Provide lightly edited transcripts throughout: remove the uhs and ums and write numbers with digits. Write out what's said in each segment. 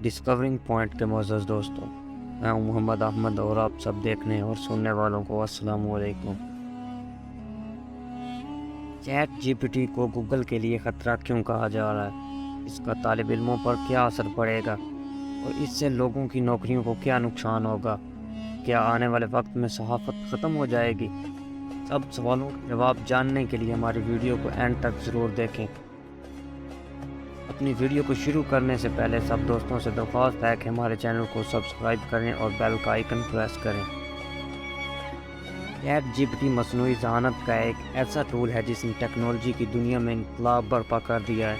Discovering point کے معزز دوستوں، میں ہوں محمد احمد اور آپ سب دیکھنے اور سننے والوں کو السلام علیکم۔ چیٹ جی پی ٹی کو گوگل کے لیے خطرہ کیوں کہا جا رہا ہے؟ اس کا طالب علموں پر کیا اثر پڑے گا اور اس سے لوگوں کی نوکریوں کو کیا نقصان ہوگا؟ کیا آنے والے وقت میں صحافت ختم ہو جائے گی؟ سب سوالوں کے جواب جاننے کے لیے ہماری ویڈیو کو اینڈ تک ضرور دیکھیں۔ اپنی ویڈیو کو شروع کرنے سے پہلے سب دوستوں سے درخواست ہے کہ ہمارے چینل کو سبسکرائب کریں اور بیل کا آئیکن پریس کریں۔ چیٹ جی پی ٹی مصنوعی ذہانت کا ایک ایسا ٹول ہے جس نے ٹیکنالوجی کی دنیا میں انقلاب برپا کر دیا ہے۔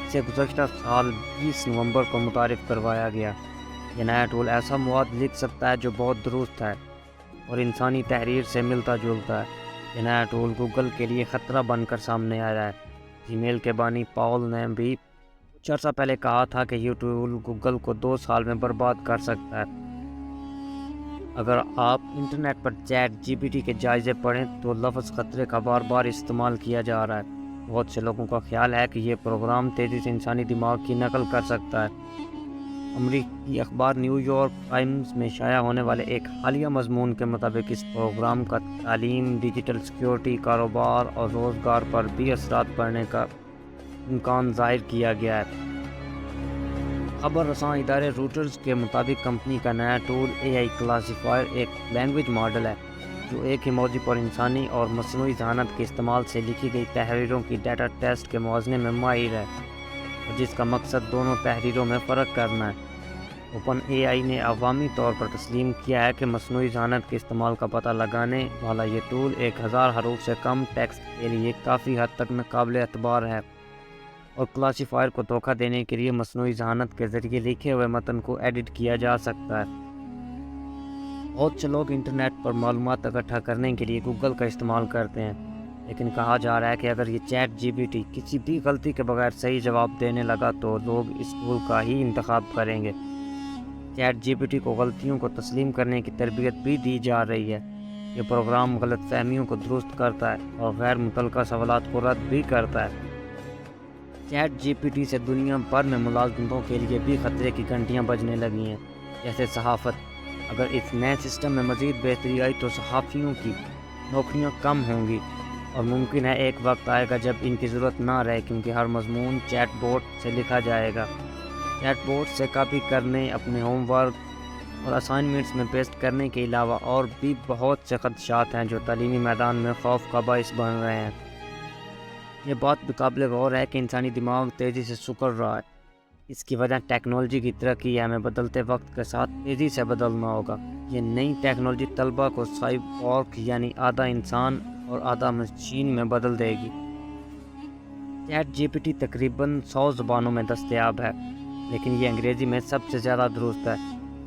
اسے گزشتہ سال 20 نومبر کو متعارف کروایا گیا۔ یہ نیا ٹول ایسا مواد لکھ سکتا ہے جو بہت درست ہے اور انسانی تحریر سے ملتا جلتا ہے۔ یہ نیا ٹول گوگل کے لیے خطرہ بن کر سامنے آیا ہے۔ جی میل کے بانی پاول نے بھی کچھ عرصہ پہلے کہا تھا کہ یہ ٹول گوگل کو 2 سال میں برباد کر سکتا ہے۔ اگر آپ انٹرنیٹ پر چیٹ جی پی ٹی کے جائزے پڑھیں تو لفظ خطرے کا بار بار استعمال کیا جا رہا ہے۔ بہت سے لوگوں کا خیال ہے کہ یہ پروگرام تیزی سے انسانی دماغ کی نقل کر سکتا ہے۔ امریکی اخبار نیو یارک ٹائمز میں شائع ہونے والے ایک حالیہ مضمون کے مطابق اس پروگرام کا تعلیم، ڈیجیٹل سیکیورٹی، کاروبار اور روزگار پر بھی اثرات پڑنے کا امکان ظاہر کیا گیا ہے۔ خبر رساں ادارے روٹرز کے مطابق کمپنی کا نیا ٹول اے آئی کلاسیفائر ایک لینگویج ماڈل ہے جو ایک ایموجی پر انسانی اور مصنوعی ذہانت کے استعمال سے لکھی گئی تحریروں کی ڈیٹا ٹیسٹ کے موازنے میں ماہر ہے، اور جس کا مقصد دونوں تحریروں میں فرق کرنا ہے۔ اوپن اے آئی نے عوامی طور پر تسلیم کیا ہے کہ مصنوعی ذہانت کے استعمال کا پتہ لگانے والا یہ ٹول 1000 حروف سے کم ٹیکسٹ کے لیے کافی حد تک قابل اعتبار ہے، اور کلاسیفائر کو دھوکہ دینے کے لیے مصنوعی ذہانت کے ذریعے لکھے ہوئے متن کو ایڈٹ کیا جا سکتا ہے۔ بہت سے لوگ انٹرنیٹ پر معلومات اکٹھا کرنے کے لیے گوگل کا استعمال کرتے ہیں، لیکن کہا جا رہا ہے کہ اگر یہ چیٹ جی پی ٹی کسی بھی غلطی کے بغیر صحیح جواب دینے لگا تو لوگ اس ٹول کا ہی انتخاب کریں گے۔ چیٹ جی پی ٹی کو غلطیوں کو تسلیم کرنے کی تربیت بھی دی جا رہی ہے۔ یہ پروگرام غلط فہمیوں کو درست کرتا ہے اور غیر متعلقہ سوالات کو رد بھی کرتا ہے۔ چیٹ جی پی ٹی سے دنیا بھر میں ملازمتوں کے لیے بھی خطرے کی گھنٹیاں بجنے لگی ہیں، جیسے صحافت۔ اگر اس نئے سسٹم میں مزید بہتری آئی تو صحافیوں کی نوکریاں کم ہوں گی، اور ممکن ہے ایک وقت آئے گا جب ان کی ضرورت نہ رہے، کیونکہ ہر مضمون چیٹ بوٹ سے لکھا جائے گا۔ چیٹ بوٹ سے کاپی کرنے، اپنے ہوم ورک اور اسائنمنٹس میں پیسٹ کرنے کے علاوہ اور بھی بہت سے خدشات ہیں جو تعلیمی میدان میں خوف کا باعث بن رہے ہیں۔ یہ بات بھی قابل غور ہے کہ انسانی دماغ تیزی سے سکڑ رہا ہے۔ اس کی وجہ ٹیکنالوجی کی ترقی ہے۔ ہمیں بدلتے وقت کے ساتھ تیزی سے بدلنا ہوگا۔ یہ نئی ٹیکنالوجی طلبہ کو سائبورگ یعنی آدھا انسان اور آدھا مشین میں بدل دے گی۔ چیٹ جی پی ٹی تقریباً 100 زبانوں میں دستیاب ہے، لیکن یہ انگریزی میں سب سے زیادہ درست ہے۔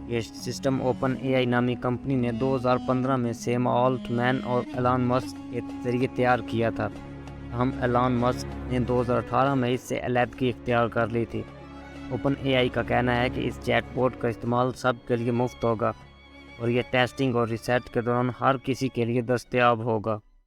یہ سسٹم اوپن اے آئی نامی کمپنی نے 2015 میں سیم آلٹ مین اور ایلان مسک کے ذریعے تیار کیا تھا۔ ہم ایلان مسک نے 2018 میں اس سے علیحدگی اختیار کر لی تھی۔ اوپن اے آئی کا کہنا ہے کہ اس چیٹ بوٹ کا استعمال سب کے لیے مفت ہوگا، اور یہ ٹیسٹنگ اور ریسرچ کے دوران ہر کسی کے لیے دستیاب ہوگا۔